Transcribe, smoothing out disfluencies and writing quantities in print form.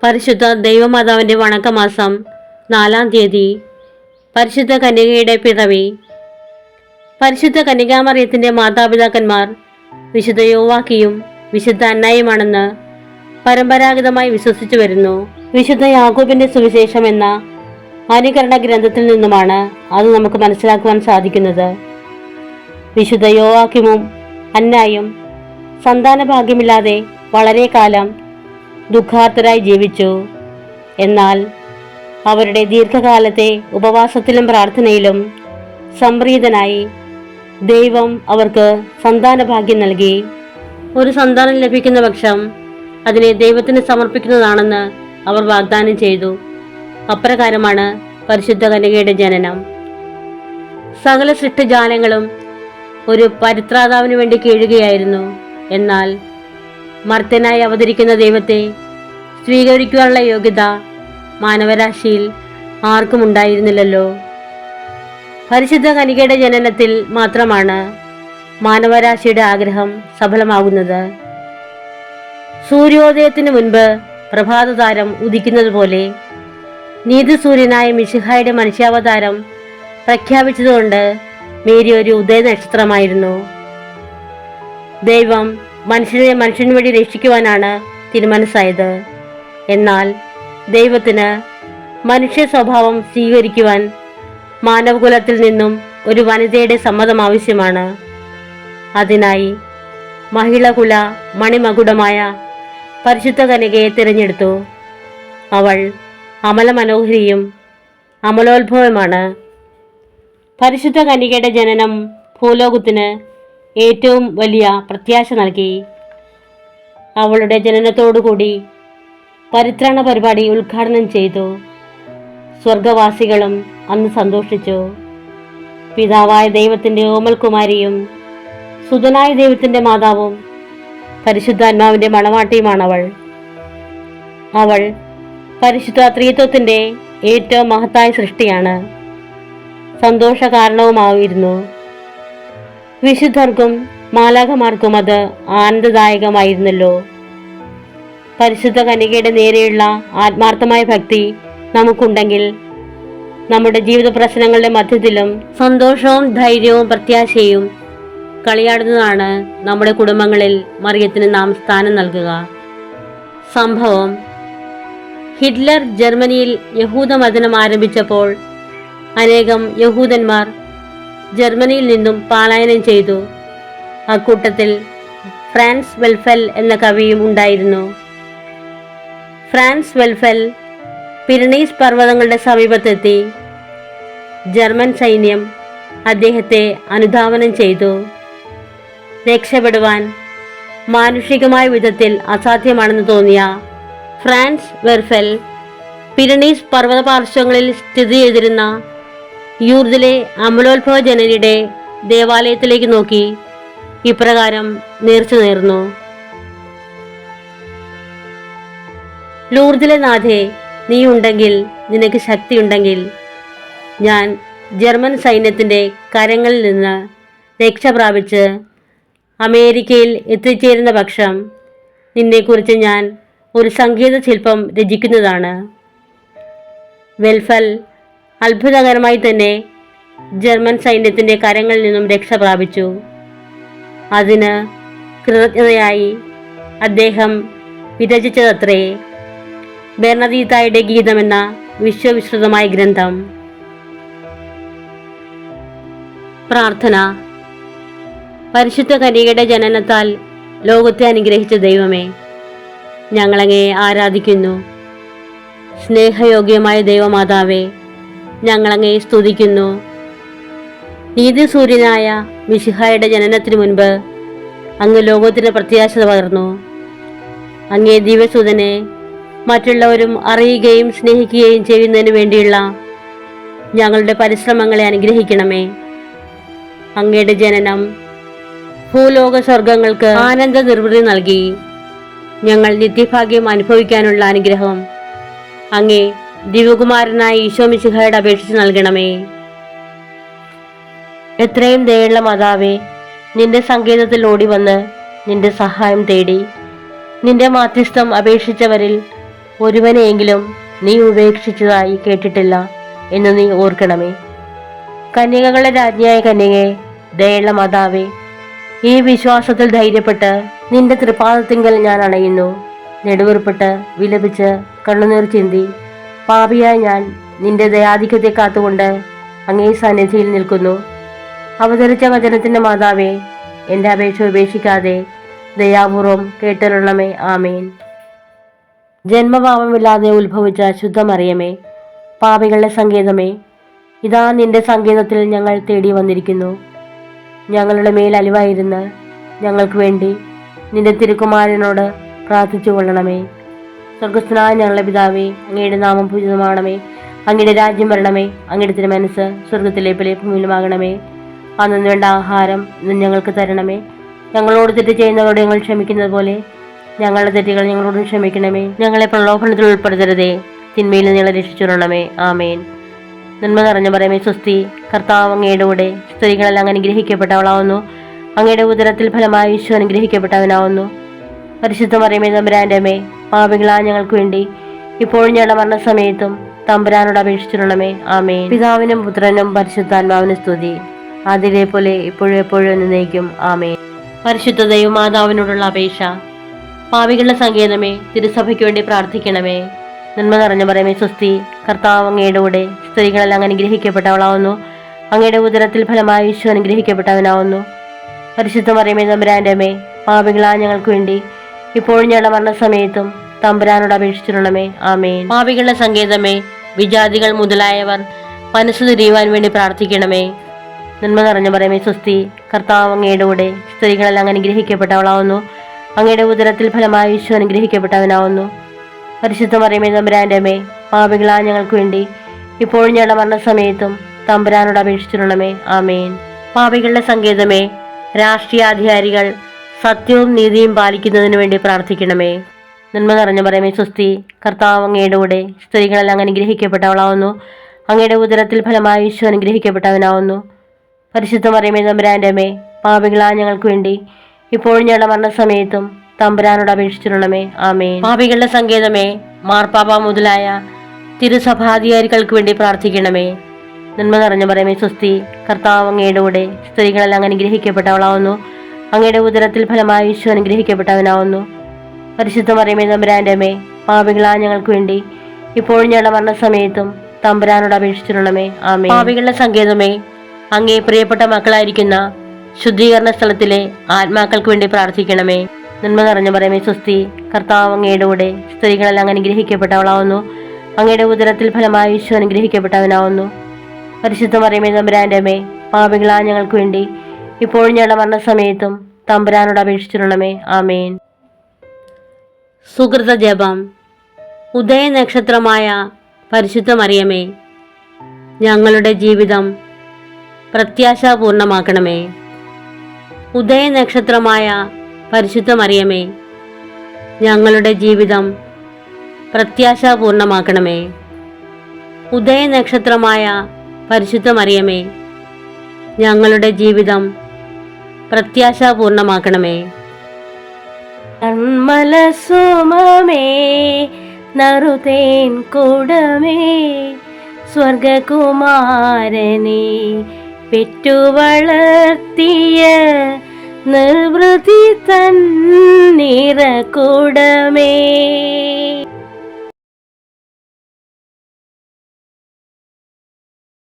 പരിശുദ്ധ ദൈവമാതാവിൻ്റെ വണക്കമാസം 4-ാം തീയതി. പരിശുദ്ധ കന്യകയുടെ പിറവി. പരിശുദ്ധ കന്യകാമറിയത്തിൻ്റെ മാതാപിതാക്കന്മാർ വിശുദ്ധ യോവാക്കിയും വിശുദ്ധ അന്നായുമാണെന്ന് പരമ്പരാഗതമായി വിശ്വസിച്ചു വരുന്നു. വിശുദ്ധ യാക്കോബിൻ്റെ സുവിശേഷം എന്ന അനുകരണ ഗ്രന്ഥത്തിൽ നിന്നുമാണ് അത് നമുക്ക് മനസ്സിലാക്കുവാൻ സാധിക്കുന്നത്. വിശുദ്ധ യോവാക്കിമും അന്നായും സന്താനഭാഗ്യമില്ലാതെ വളരെ കാലം ദുഃഖാർത്തരായി ജീവിച്ചു. എന്നാൽ അവരുടെ ദീർഘകാലത്തെ ഉപവാസത്തിലും പ്രാർത്ഥനയിലും സംപ്രീതനായി ദൈവം അവർക്ക് സന്താനഭാഗ്യം നൽകി. ഒരു സന്താനം ലഭിക്കുന്ന പക്ഷം അതിനെ ദൈവത്തിന് സമർപ്പിക്കുന്നതാണെന്ന് അവർ വാഗ്ദാനം ചെയ്തു. അപ്രകാരമാണ് പരിശുദ്ധ കന്യകയുടെ ജനനം. സകല സൃഷ്ടിജാലങ്ങളും ഒരു പരിത്രാതാവിന് വേണ്ടി കീഴുകയായിരുന്നു. എന്നാൽ മർത്യനായി അവതരിക്കുന്ന ദൈവത്തെ സ്വീകരിക്കുവാനുള്ള യോഗ്യത മാനവരാശിയിൽ ആർക്കും ഉണ്ടായിരുന്നില്ലല്ലോ. പരിശുദ്ധ കന്യകയുടെ ജനനത്തിൽ മാത്രമാണ് മാനവരാശിയുടെ ആഗ്രഹം സഫലമാകുന്നത്. സൂര്യോദയത്തിന് മുൻപ് പ്രഭാതതാരം ഉദിക്കുന്നത് പോലെ നീതിസൂര്യനായ മിശിഹായുടെ മനുഷ്യാവതാരം പ്രഖ്യാപിച്ചതുകൊണ്ട് മേരി ഒരു ഉദയ നക്ഷത്രമായിരുന്നു. ദൈവം മനുഷ്യന് വഴി രക്ഷിക്കുവാനാണ് തീരുമാനമായത്. എന്നാൽ ദൈവത്തിന് മനുഷ്യ സ്വഭാവം സ്വീകരിക്കുവാൻ മാനവകുലത്തിൽ നിന്നും ഒരു വനിതയുടെ സമ്മതം ആവശ്യമാണ്. അതിനായി മഹിളകുല മണിമകുടമായ പരിശുദ്ധ കന്യകയെ തിരഞ്ഞെടുത്തു. അവൾ അമലമനോഹരിയും അമലോത്ഭവമാണ്. പരിശുദ്ധ കന്യകയുടെ ജനനം ഭൂലോകത്തിന് ഏറ്റവും വലിയ പ്രത്യാശ നൽകി. അവളുടെ ജനനത്തോടുകൂടി പരിത്രാണ പരിപാടി ഉദ്ഘാടനം ചെയ്തു. സ്വർഗവാസികളും അന്ന് സന്തോഷിച്ചു. പിതാവായ ദൈവത്തിൻ്റെ ഓമൽകുമാരിയും സുതനായ ദൈവത്തിൻ്റെ മാതാവും പരിശുദ്ധാത്മാവിൻ്റെ മണവാട്ടിയുമാണവൾ. അവൾ പരിശുദ്ധ ത്രിത്വത്തിൻ്റെ ഏറ്റവും മഹത്തായ സൃഷ്ടിയാണ്. സന്തോഷ കാരണവുമായിരുന്നു. വിശുദ്ധർക്കും മാലാഖമാർക്കും അത് ആനന്ദദായകമായിരുന്നല്ലോ. പരിശുദ്ധ കന്യകയുടെ നേരെയുള്ള ആത്മാർത്ഥമായ ഭക്തി നമുക്കുണ്ടെങ്കിൽ നമ്മുടെ ജീവിത പ്രശ്നങ്ങളുടെ മധ്യത്തിലും സന്തോഷവും ധൈര്യവും പ്രത്യാശയും കളിയാടുന്നതാണ് നമ്മുടെ കുടുംബങ്ങളിൽ മറിയത്തിന് നാം സ്ഥാനം നൽകുക. സംഭവം: ഹിറ്റ്ലർ ജർമ്മനിയിൽ യഹൂദമതനം ആരംഭിച്ചപ്പോൾ അനേകം യഹൂദന്മാർ ജർമ്മനിയിൽ നിന്നും പലായനം ചെയ്തു. അക്കൂട്ടത്തിൽ ഫ്രാൻസ് വെൽഫെൽ എന്ന കവിയും ഉണ്ടായിരുന്നു. ഫ്രാൻസ് വെൽഫെൽ പിരണീസ് പർവ്വതങ്ങളുടെ സമീപത്തെത്തി. ജർമ്മൻ സൈന്യം അദ്ദേഹത്തെ അനുധാവനം ചെയ്തു. രക്ഷപ്പെടുവാൻ മാനുഷികമായ വിധത്തിൽ അസാധ്യമാണെന്ന് തോന്നിയ ഫ്രാൻസ് വെൽഫെൽ പിരണീസ് പർവ്വത പാർശ്വങ്ങളിൽ സ്ഥിതി ചെയ്തിരുന്ന യൂർദിലെ അമലോത്ഭവ ജനനിയുടെ ദേവാലയത്തിലേക്ക് നോക്കി ഇപ്രകാരം നേർച്ച നേർന്നു: ലൂർദിലെ നാഥേ, നീ ഉണ്ടെങ്കിൽ, നിനക്ക് ശക്തിയുണ്ടെങ്കിൽ, ഞാൻ ജർമ്മൻ സൈന്യത്തിൻ്റെ കരങ്ങളിൽ നിന്ന് രക്ഷ പ്രാപിച്ച് അമേരിക്കയിൽ എത്തിച്ചേരുന്ന പക്ഷം നിന്നെക്കുറിച്ച് ഞാൻ ഒരു സംഗീത ശില്പം രചിക്കുന്നതാണ്. വെൽഫൽ അത്ഭുതകരമായി തന്നെ ജർമ്മൻ സൈന്യത്തിൻ്റെ കരങ്ങളിൽ നിന്നും രക്ഷ പ്രാപിച്ചു. അതിന് കൃതജ്ഞതയായി അദ്ദേഹം വിരചിച്ചതത്രേ ബെർണദീത്തായുടെ ഗീതമെന്ന വിശ്വവിശ്രുതമായ ഗ്രന്ഥം. പ്രാർത്ഥന. പരിശുദ്ധ കന്യകയുടെ ജനനത്താൽ ലോകത്തെ അനുഗ്രഹിച്ച ദൈവമേ, ഞങ്ങളങ്ങയെ ആരാധിക്കുന്നു. സ്നേഹയോഗ്യമായ ദൈവമാതാവേ, ഞങ്ങളങ്ങയെ സ്തുതിക്കുന്നു. നീതിസൂര്യനായ മിശിഹായുടെ ജനനത്തിനു മുൻപ് അങ്ങ് ലോകത്തിന് പ്രത്യാശ പകർന്നു. അങ്ങേ ദിവ്യസുതനെ മറ്റുള്ളവരും അറിയുകയും സ്നേഹിക്കുകയും ചെയ്യുന്നതിന് വേണ്ടിയുള്ള ഞങ്ങളുടെ പരിശ്രമങ്ങളെ അനുഗ്രഹിക്കണമേ. അങ്ങയുടെ ജനനം ഭൂലോക സ്വർഗങ്ങൾക്ക് ആനന്ദ നിർവൃതി നൽകി. ഞങ്ങൾ നിത്യഭാഗ്യം അനുഭവിക്കാനുള്ള അനുഗ്രഹം അങ്ങേ ദിവ്യകുമാരനായ ഈശോ മിശിഹായോട് അപേക്ഷിച്ച് നൽകണമേ. എത്രയും ദയുള്ള മാതാവേ, നിന്റെ സങ്കേതത്തിൽ ഓടി വന്ന് നിന്റെ സഹായം തേടി. നിന്റെ മാധ്യസ്ഥം അപേക്ഷിച്ചവരിൽ ഒരുവനെയെങ്കിലും നീ ഉപേക്ഷിച്ചതായി കേട്ടിട്ടില്ല എന്ന് നീ ഓർക്കണമേ. കന്യകകളുടെ രാജ്ഞിയായ കന്യകെ, ദയുള്ള മാതാവേ, ഈ വിശ്വാസത്തിൽ ധൈര്യപ്പെട്ട് നിന്റെ തൃപാദത്തിങ്കൽ ഞാൻ അണയുന്നു. നെടുവീർപ്പിട്ട് വിലപിച്ച് കണ്ണുനീർ ചിന്തി പാപിയായ ഞാൻ നിന്റെ ദയാധിക്യത്തെ കാത്തുകൊണ്ട് അങ്ങേ സന്നിധിയിൽ നിൽക്കുന്നു. അവതരിച്ച വചനത്തിന്റെ മാതാവേ, എൻ്റെ അപേക്ഷ ഉപേക്ഷിക്കാതെ ദയാപൂർവം കേട്ടരുളണമേ. ആമേൻ. ജന്മപാപമില്ലാതെ ഉത്ഭവിച്ച ശുദ്ധമറിയമേ, പാപികളുടെ സങ്കേതമേ, ഇതാ നിന്റെ സങ്കേതത്തിൽ ഞങ്ങൾ തേടി വന്നിരിക്കുന്നു. ഞങ്ങളുടെ മേൽ അലിവായിരുന്ന് ഞങ്ങൾക്ക് വേണ്ടി നിന്റെ തിരുക്കുമാരനോട് പ്രാർത്ഥിച്ചു കൊള്ളണമേ. സ്വർഗസ്ഥനായ ഞങ്ങളുടെ പിതാവേ, അങ്ങയുടെ നാമം പൂജിതമാണമേ. അങ്ങയുടെ രാജ്യം വരണമേ. അങ്ങയുടെ തിരുമനസ്സ് സ്വർഗത്തിലെ പോലെ ഭൂമിയിലുമാകണമേ. അന്നു വേണ്ട ആഹാരം ഇന്ന് ഞങ്ങൾക്ക് തരണമേ. ഞങ്ങളോട് തെറ്റ് ചെയ്യുന്നവരോട് ഞങ്ങൾ ക്ഷമിക്കുന്നത് പോലെ ഞങ്ങളുടെ തെറ്റുകൾ ഞങ്ങളോടും ക്ഷമിക്കണമേ. ഞങ്ങളെ പ്രലോഭനത്തിൽ ഉൾപ്പെടുത്തരുതേ, തിന്മയിൽ ഞങ്ങളെ രക്ഷിച്ചുകൊള്ളണമേ. ആമേൻ. നന്മ നിറഞ്ഞ പറയുമേ സ്വസ്തി, കർത്താവ് അങ്ങയുടെ കൂടെ സ്ത്രീകളെല്ലാം അങ്ങ് അനുഗ്രഹിക്കപ്പെട്ടവളാവുന്നു. അങ്ങയുടെ ഉദരത്തിൽ ഫലമായി ഈശോ അനുഗ്രഹിക്കപ്പെട്ടവനാവുന്നു. പരിശുദ്ധ മറിയമേ തമ്പുരാന്റെ അമ്മേ, പാപികളായ ഞങ്ങൾക്ക് വേണ്ടി ഇപ്പോഴും ഞങ്ങളുടെ മരണസമയത്തും തമ്പുരാനോട് അപേക്ഷിച്ചിരണമേ. ആമേൻ. പിതാവിനും പുത്രനും പരിശുദ്ധാത്മാവിനും സ്തുതി, ആദ്യത്തെ പോലെ ഇപ്പോഴും എപ്പോഴും എന്നേക്കും. ആമേൻ. പരിശുദ്ധ ദൈവമാതാവിനോടുള്ള അപേക്ഷ. പാപികളുടെ സങ്കേതമേ, തിരുസഭയ്ക്ക് വേണ്ടി പ്രാർത്ഥിക്കണമേ. നന്മ നിറഞ്ഞ പറയുമേ സ്വസ്തി, കർത്താവ് അങ്ങയുടെ കൂടെ സ്ത്രീകളെല്ലാം അങ്ങ് അനുഗ്രഹിക്കപ്പെട്ടവളാവുന്നു. അങ്ങയുടെ ഉദരത്തിൽ ഫലമായി ഈശോ അനുഗ്രഹിക്കപ്പെട്ടവനാവുന്നു. പരിശുദ്ധ മറിയമേ തമ്പുരാന്റെ അമ്മേ, പാപികളായ ഞങ്ങൾക്ക് വേണ്ടി ഇപ്പോഴും ഞങ്ങളുടെ മരണസമയത്തും തമ്പുരാനോട് അപേക്ഷിച്ചിരണമേ. ആമേൻ. പാപികളുടെ സങ്കേതമേ, വിജാതികൾ മുതലായവർ മനസ്സു തിരിയുവാൻ വേണ്ടി പ്രാർത്ഥിക്കണമേ. നന്മ നിറഞ്ഞ പറയുമേ സ്വസ്തി, കർത്താവ് അങ്ങയുടെ കൂടെ സ്ത്രീകളെല്ലാം അങ്ങ് അനുഗ്രഹിക്കപ്പെട്ടവളാവുന്നു. അങ്ങയുടെ ഉദരത്തിൽ ഫലമായി ഈശോ അനുഗ്രഹിക്കപ്പെട്ടവനാവുന്നു. പരിശുദ്ധ മറിയമേ തമ്പുരാന്റെ അമ്മേ, പാപികളായ ഞങ്ങൾക്ക് വേണ്ടി ഇപ്പോഴും ഞങ്ങളുടെ മരണസമയത്തും തമ്പുരാനോട് അപേക്ഷിച്ചിരണമേ. ആമേൻ. പാപികളുടെ സങ്കേതമേ, രാഷ്ട്രീയാധികാരികൾ സത്യവും നീതിയും പാലിക്കുന്നതിന് വേണ്ടി പ്രാർത്ഥിക്കണമേ. നന്മ നിറഞ്ഞ പറയുമേ സ്വസ്തി, കർത്താവ് അങ്ങയുടെ കൂടെ സ്ത്രീകളെല്ലാം അങ്ങ് അനുഗ്രഹിക്കപ്പെട്ടവളാവുന്നു. അങ്ങയുടെ ഉദരത്തിൽ ഫലമായി ഈശോ അനുഗ്രഹിക്കപ്പെട്ടവനാവുന്നു. പരിശുദ്ധ മറിയമേ തമ്പുരാന്റെ അമ്മേ, പാപികളായ ഞങ്ങൾക്ക് വേണ്ടി ഇപ്പോഴും ഞങ്ങളുടെ മരണസമയത്തും തമ്പുരാനോട് അപേക്ഷിച്ചിരണമേ. ആമേൻ. പാപികളുടെ സങ്കേതമേ, മാർപ്പാപ്പ മുതലായ തിരുസഭാധികാരികൾക്ക് വേണ്ടി പ്രാർത്ഥിക്കണമേ. നന്മ നിറഞ്ഞ പറയുമേ സ്വസ്തി, കർത്താവ് അങ്ങയുടെ കൂടെ സ്ത്രീകളെല്ലാം അങ്ങ് അനുഗ്രഹിക്കപ്പെട്ടവളാവുന്നു. അങ്ങയുടെ ഉദരത്തിൽ ഫലമായി ഈശോ അനുഗ്രഹിക്കപ്പെട്ടവനാവുന്നു. പരിശുദ്ധ മറിയമേ തമ്പുരാന്റെ അമ്മേ, പാപികളായ ഞങ്ങൾക്ക് വേണ്ടി ഇപ്പോഴും ഞങ്ങളുടെ മരണസമയത്തും തമ്പുരാനോട് അപേക്ഷിച്ചിരണമേ. ആമേൻ. പാപികളുടെ സങ്കേതമേ, അങ്ങേ പ്രിയപ്പെട്ട മക്കളായിരിക്കുന്ന ശുദ്ധീകരണ സ്ഥലത്തിലെ ആത്മാക്കൾക്ക് വേണ്ടി പ്രാർത്ഥിക്കണമേ. നന്മ നിറഞ്ഞ പറയുമേ സ്വസ്തി, കർത്താവ് അങ്ങയുടെ കൂടെ സ്ത്രീകളെല്ലാം അങ്ങ് അനുഗ്രഹിക്കപ്പെട്ടവളാവുന്നു. അങ്ങയുടെ ഉദരത്തിൽ ഫലമായി ഈശോ അനുഗ്രഹിക്കപ്പെട്ടവനാവുന്നു. പരിശുദ്ധ മറിയമേ തമ്പുരാന്റെ അമ്മേ, പാപികളായ ഞങ്ങൾക്ക് വേണ്ടി ഇപ്പോഴും ഞങ്ങളുടെ മരണസമയത്തും തമ്പുരാനോട് അപേക്ഷിച്ചിരണമേ. ആമേൻ. സുകൃത ജപം. ഉദയനക്ഷത്രമായ പരിശുദ്ധ മറിയമേ, ഞങ്ങളുടെ ജീവിതം പ്രത്യാശാപൂർണമാക്കണമേ. ഉദയനക്ഷത്രമായ പരിശുദ്ധ മറിയമേ, ഞങ്ങളുടെ ജീവിതം പ്രത്യാശാപൂർണമാക്കണമേ. ഉദയനക്ഷത്രമായ പരിശുദ്ധ മറിയമേ, ഞങ്ങളുടെ ജീവിതം പ്രത്യാശാപൂർണമാക്കണമേ. നിർമ്മല സുമമേ, നറുതേൻ കുടമേ, സ്വർഗകുമാരനെ പെറ്റുവളർത്തിയ നിർവൃതി തന്നിറ കൂടമേ,